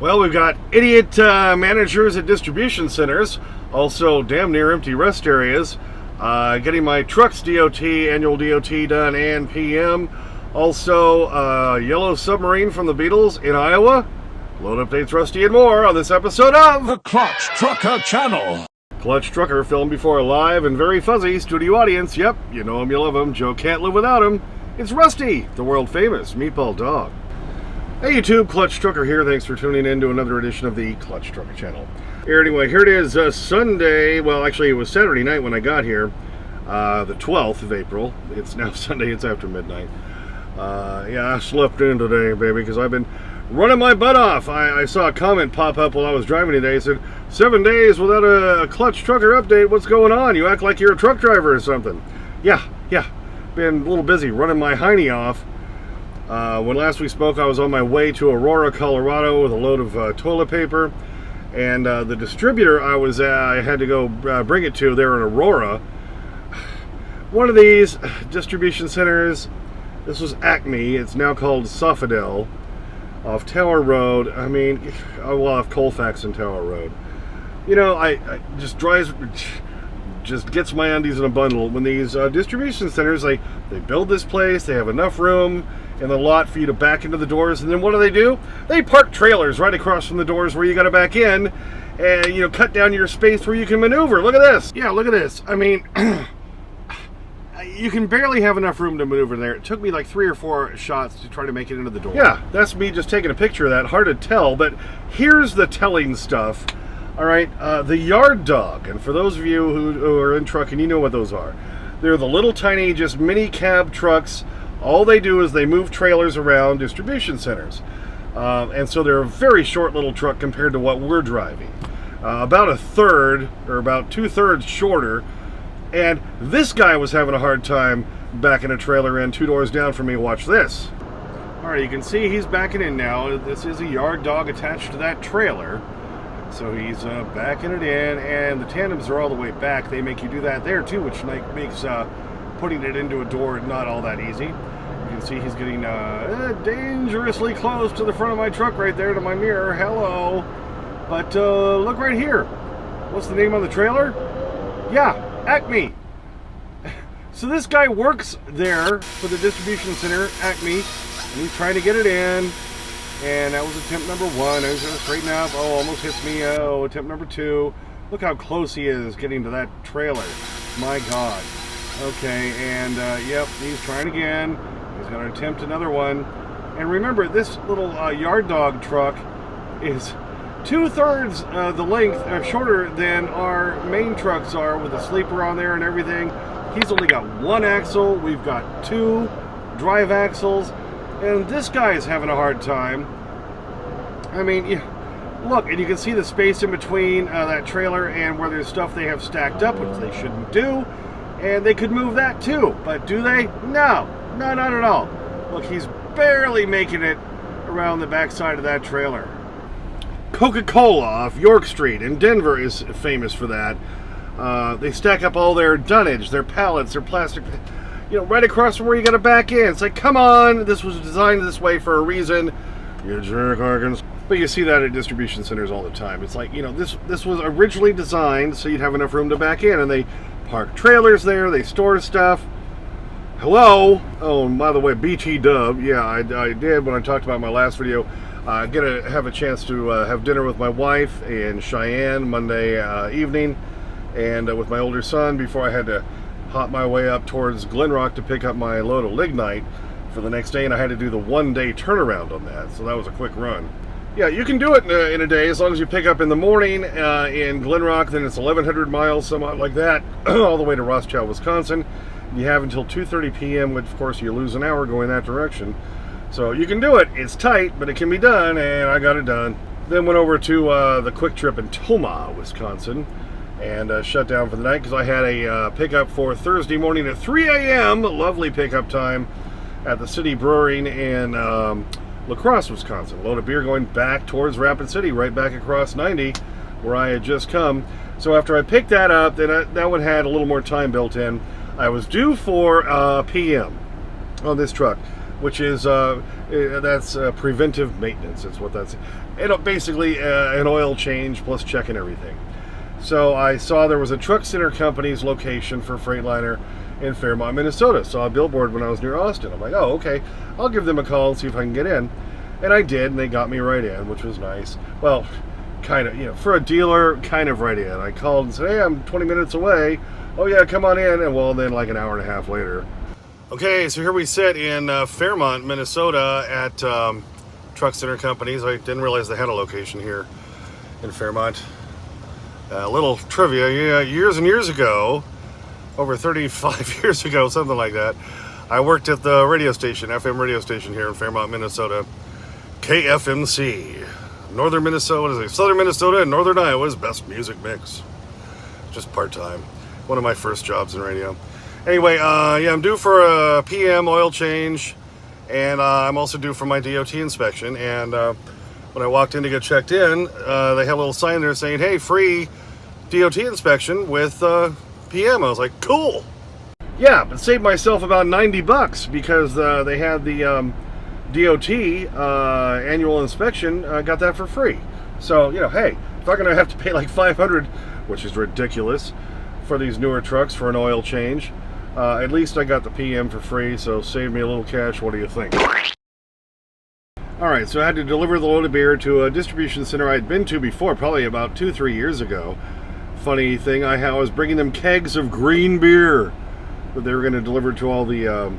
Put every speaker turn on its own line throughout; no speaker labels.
Well, we've got idiot managers at distribution centers, also damn near empty rest areas, getting my truck's DOT, annual DOT done and PM. Also, yellow Submarine from the Beatles in Iowa. Load updates, Rusty, and more on this episode of
The Clutch Trucker Channel.
Clutch Trucker, filmed before a live and very fuzzy studio audience. Yep, you know him, you love him. Joe can't live without him. It's Rusty, the world famous meatball dog. Hey YouTube, Clutch Trucker here. Thanks for tuning in to another edition of the Clutch Trucker Channel. Anyway, here it is, Sunday. Well, actually, it was Saturday night when I got here, the 12th of April. It's now Sunday. It's after midnight. Yeah, I slept in today, baby, because I've been running my butt off. I saw a comment pop up while I was driving today. It said, 7 days without a Clutch Trucker update. What's going on? You act like you're a truck driver or something. Yeah. Been a little busy running my hiney off. When last we spoke, I was on my way to Aurora, Colorado with a load of toilet paper. And the distributor I had to go bring it to there in Aurora. One of these distribution centers, this was Acme. It's now called Sofidel off Tower Road. I mean, off Colfax and Tower Road. You know, I just gets my undies in a bundle when these distribution centers, they build this place, they have enough room in the lot for you to back into the doors, and then what do? They park trailers right across from the doors where you got to back in, and, you know, cut down your space where you can maneuver. Look at this. Yeah, look at this. I mean, you can barely have enough room to maneuver there. It took me like 3 or 4 shots to try to make it into the door. Yeah, that's me just taking a picture of that. Hard to tell, but here's the telling stuff. All right, the yard dog, and for those of you who are in trucking, you know what those are. They're the little tiny, just mini cab trucks. All they do is they move trailers around distribution centers. And so they're a very short little truck compared to what we're driving. About a third, or about 2/3 shorter. And this guy was having a hard time backing a trailer in 2 doors down from me. Watch this. All right, you can see he's backing in now. This is a yard dog attached to that trailer. So he's backing it in, and the tandems are all the way back. They make you do that there too, which makes putting it into a door not all that easy. You can see he's getting dangerously close to the front of my truck right there, to my mirror. Hello. But look right here. What's the name on the trailer? Yeah, Acme. So this guy works there for the distribution center, Acme, and he's trying to get it in. And that was attempt number 1. I was going to straighten up. Oh, almost hits me. Oh, attempt number 2. Look how close he is getting to that trailer. My God. Okay, and yep, he's trying again. He's going to attempt another one. And remember, this little yard dog truck is 2/3 the length, shorter than our main trucks are, with a sleeper on there and everything. He's only got 1 axle. We've got 2 drive axles. And this guy is having a hard time. I mean, look, and you can see the space in between that trailer and where there's stuff they have stacked up, which they shouldn't do. And they could move that too. But do they? No, not at all. Look, he's barely making it around the backside of that trailer. Coca-Cola off York Street in Denver is famous for that. They stack up all their dunnage, their pallets, their plastic, you know, right across from where you got to back in. It's like, come on, this was designed this way for a reason. You jerk, Harkins. But you see that at distribution centers all the time. It's like, you know, this was originally designed so you'd have enough room to back in, and they park trailers there, they store stuff. Hello? Oh, and by the way, BT Dub, yeah, I did when I talked about my last video. I'm going to have a chance to have dinner with my wife in Cheyenne Monday evening, and with my older son before I had to hop my way up towards Glen Rock to pick up my load of lignite for the next day, and I had to do the 1-day turnaround on that, so that was a quick run. Yeah, you can do it in a day as long as you pick up in the morning in Glen Rock. Then it's 1,100 miles, somewhat like that, all the way to Rothschild, Wisconsin. You have until 2:30 p.m., which of course you lose an hour going that direction. So you can do it. It's tight, but it can be done, and I got it done. Then went over to the Quick Trip in Tomah, Wisconsin, and shut down for the night because I had a pickup for Thursday morning at 3 a.m. Lovely pickup time at the City Brewing in La Crosse, Wisconsin. A load of beer going back towards Rapid City, right back across 90, where I had just come. So after I picked that up, then that one had a little more time built in. I was due for PM on this truck. which is that's preventive maintenance. It's what that's. Basically an oil change plus checking everything. So I saw there was a Truck Center Company's location for Freightliner in Fairmont, Minnesota. Saw a billboard when I was near Austin. I'm like, oh, okay, I'll give them a call and see if I can get in. And I did, and they got me right in, which was nice. Well, kind of, for a dealer, kind of right in. I called and said, hey, I'm 20 minutes away. Oh yeah, come on in. And well, then like an hour and a half later. Okay, so here we sit in Fairmont, Minnesota at Truck Center Companies. I didn't realize they had a location here in Fairmont. A little trivia, yeah, years and years ago, over 35 years ago, something like that, I worked at the radio station, FM radio station here in Fairmont, Minnesota, KFMC. Northern Minnesota, Southern Minnesota and Northern Iowa's best music mix. Just part-time. One of my first jobs in radio. Anyway, yeah, I'm due for a PM oil change, and I'm also due for my DOT inspection, and when I walked in to get checked in, they had a little sign there saying, hey, free DOT inspection with PM. I was like, cool. Yeah, but saved myself about $90 because they had the DOT annual inspection, got that for free. So, hey, if I'm going to have to pay like $500, which is ridiculous, for these newer trucks for an oil change, at least I got the PM for free, so save me a little cash. What do you think? Alright, so I had to deliver the load of beer to a distribution center I'd been to before, probably about 2-3 years ago. Funny thing, I was bringing them kegs of green beer that they were going to deliver to all the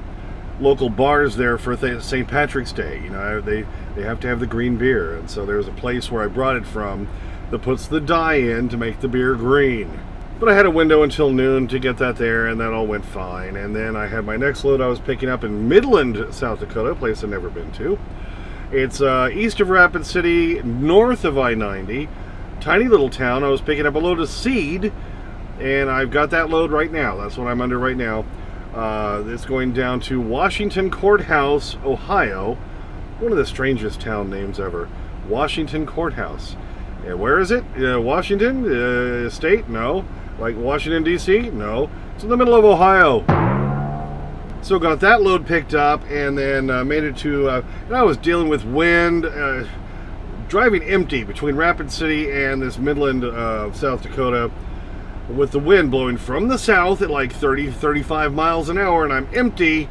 local bars there for St. Patrick's Day. They have to have the green beer, and so there's a place where I brought it from that puts the dye in to make the beer green. But I had a window until noon to get that there, and that all went fine. And then I had my next load I was picking up in Midland, South Dakota, a place I've never been to. It's east of Rapid City, north of I-90. Tiny little town. I was picking up a load of seed, and I've got that load right now. That's what I'm under right now. It's going down to Washington Courthouse, Ohio. One of the strangest town names ever. Washington Courthouse. And where is it? Washington? State? No. Like Washington, D.C.? No. It's in the middle of Ohio. So got that load picked up, and then made it to, and I was dealing with wind, driving empty between Rapid City and this Midland, South Dakota, with the wind blowing from the south at like 30-35 miles an hour, and I'm empty.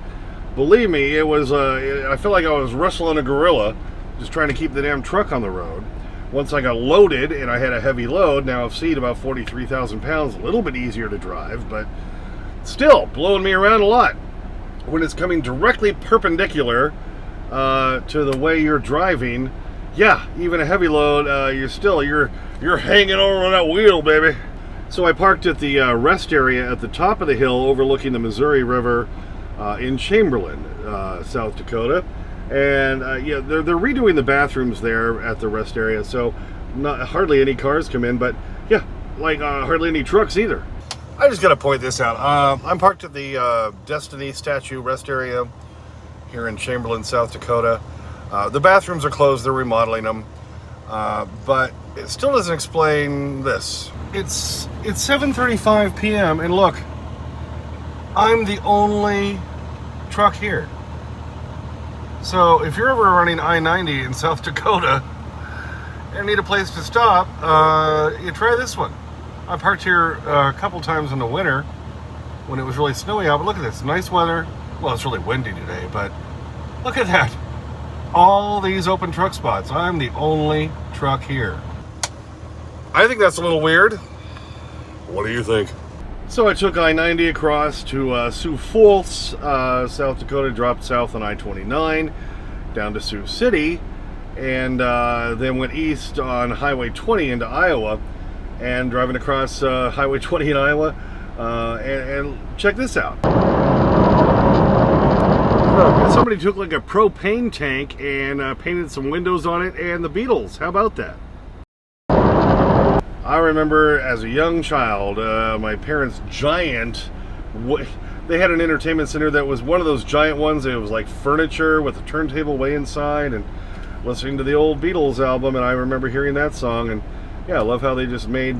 Believe me, it was, I felt like I was wrestling a gorilla, just trying to keep the damn truck on the road. Once I got loaded and I had a heavy load, now I've seen about 43,000 pounds, a little bit easier to drive, but still blowing me around a lot. When it's coming directly perpendicular to the way you're driving, yeah, even a heavy load, you're hanging over that wheel, baby. So I parked at the rest area at the top of the hill overlooking the Missouri River in Chamberlain, South Dakota. And yeah, they're redoing the bathrooms there at the rest area, so hardly any cars come in, but yeah, like hardly any trucks either. I just got to point this out. I'm parked at the Destiny Statue rest area here in Chamberlain, South Dakota. The bathrooms are closed, they're remodeling them, but it still doesn't explain this. It's 7:35 p.m. and look, I'm the only truck here. So if you're ever running I-90 in South Dakota and need a place to stop, you try this one. I parked here a couple times in the winter when it was really snowy out, but look at this, nice weather. Well, it's really windy today, but look at that. All these open truck spots. I'm the only truck here. I think that's a little weird. What do you think? So I took I-90 across to Sioux Falls, South Dakota, dropped south on I-29, down to Sioux City, and then went east on Highway 20 into Iowa, and driving across Highway 20 in Iowa, and check this out. Somebody took like a propane tank and painted some windows on it, and the Beatles. How about that? I remember as a young child, my parents' giant, they had an entertainment center that was one of those giant ones. It was like furniture with a turntable way inside, and listening to the old Beatles album, and I remember hearing that song, and yeah, I love how they just made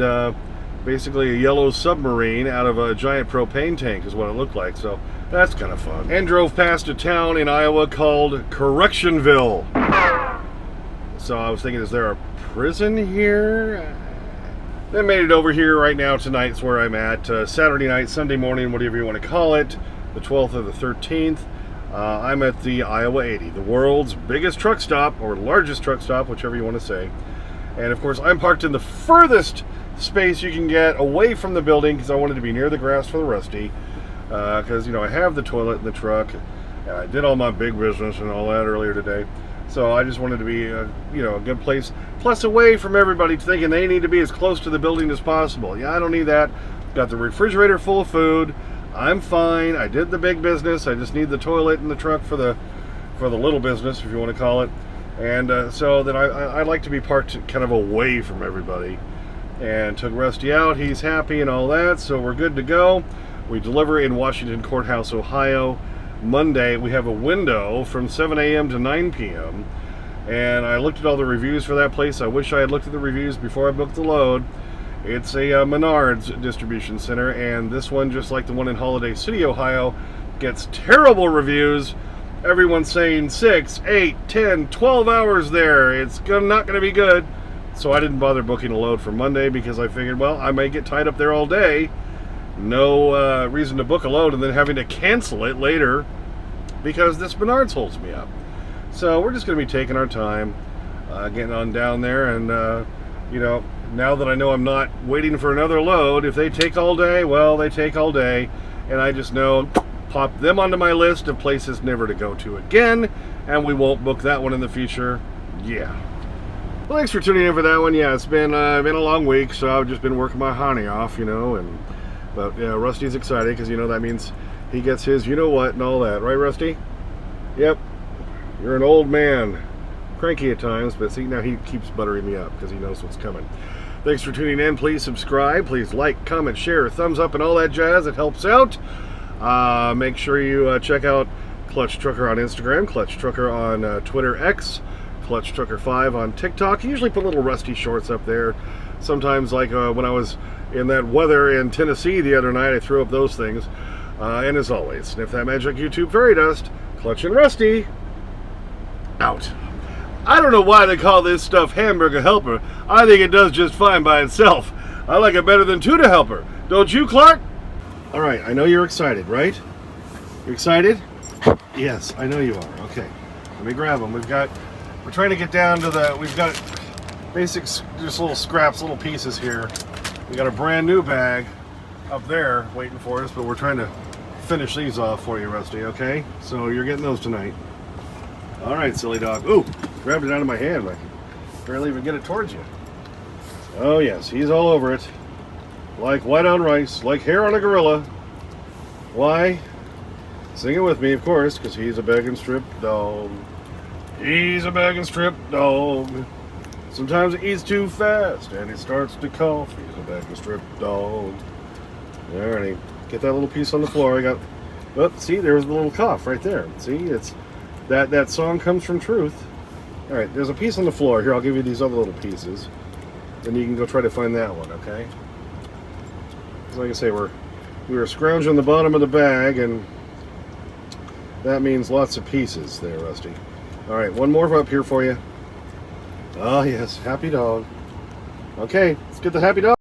basically a yellow submarine out of a giant propane tank is what it looked like. So That's kind of fun. And drove past a town in Iowa called Correctionville. So I was thinking, is there a prison here? Then made it over here right now. Tonight's where I'm at. Saturday night, Sunday morning, whatever you want to call it. The 12th or the 13th. I'm at the Iowa 80, the world's biggest truck stop, or largest truck stop, whichever you want to say. And of course, I'm parked in the furthest space you can get away from the building because I wanted to be near the grass for the Rusty. Because, you know, I have the toilet in the truck. And I did all my big business and all that earlier today. So I just wanted to be, you know, a good place. Plus away from everybody thinking they need to be as close to the building as possible. Yeah, I don't need that. Got the refrigerator full of food. I'm fine. I did the big business. I just need the toilet in the truck for the little business, if you want to call it. And so then I like to be parked kind of away from everybody. And took Rusty out. He's happy and all that. So we're good to go. We deliver in Washington Courthouse, Ohio. Monday, we have a window from 7 a.m. to 9 p.m. And I looked at all the reviews for that place. I wish I had looked at the reviews before I booked the load. It's a Menards distribution center, and this one, just like the one in Holiday City, Ohio, gets terrible reviews. Everyone's saying 6, 8, 10, 12 hours there. It's not going to be good. So I didn't bother booking a load for Monday because I figured, well, I may get tied up there all day. No reason to book a load and then having to cancel it later because this Menards holds me up. So we're just going to be taking our time, getting on down there, and you know, now that I know I'm not waiting for another load, if they take all day, well, they take all day, and I just know, pop them onto my list of places never to go to again, and we won't book that one in the future. Yeah. Well, thanks for tuning in for that one. Yeah, it's been a long week, so I've just been working my honey off, you know, but yeah, Rusty's excited because, you know, that means he gets his you-know-what and all that. Right, Rusty? Yep. You're an old man. Cranky at times, but see, now he keeps buttering me up because he knows what's coming. Thanks for tuning in. Please subscribe. Please like, comment, share, thumbs up, and all that jazz. It helps out. Make sure you check out Clutch Trucker on Instagram, Clutch Trucker on Twitter X, Clutch Trucker 5 on TikTok. I usually put little Rusty shorts up there. Sometimes, like when I was in that weather in Tennessee the other night, I threw up those things. And as always, sniff that magic YouTube fairy dust. Clutch and Rusty out. I don't know why they call this stuff hamburger helper. I think it does just fine by itself. I like it better than tuna helper. Don't you, Clark? All right, I know you're excited, right? You're excited? Yes, I know you are. Okay, let me grab them. We're trying to get down to we've got basics, just little scraps, little pieces here. We got a brand new bag up there waiting for us, but we're trying to finish these off for you, Rusty, okay? So you're getting those tonight. All right, silly dog. Ooh, grabbed it out of my hand. I can barely even get it towards you. Oh, yes, he's all over it. Like white on rice, like hair on a gorilla. Why? Sing it with me, of course, because he's a bag and strip dog. He's a bag and strip dog. Sometimes it eats too fast, and it starts to cough. He's a bag and strip dog. Alrighty, get that little piece on the floor. I got, oh, see, there's the little cough right there. See, it's... That song comes from truth. All right, there's a piece on the floor. Here, I'll give you these other little pieces. Then you can go try to find that one, okay? Like I say, we were scrounging the bottom of the bag, and that means lots of pieces there, Rusty. All right, one more up here for you. Oh, yes, happy dog. Okay, let's get the happy dog.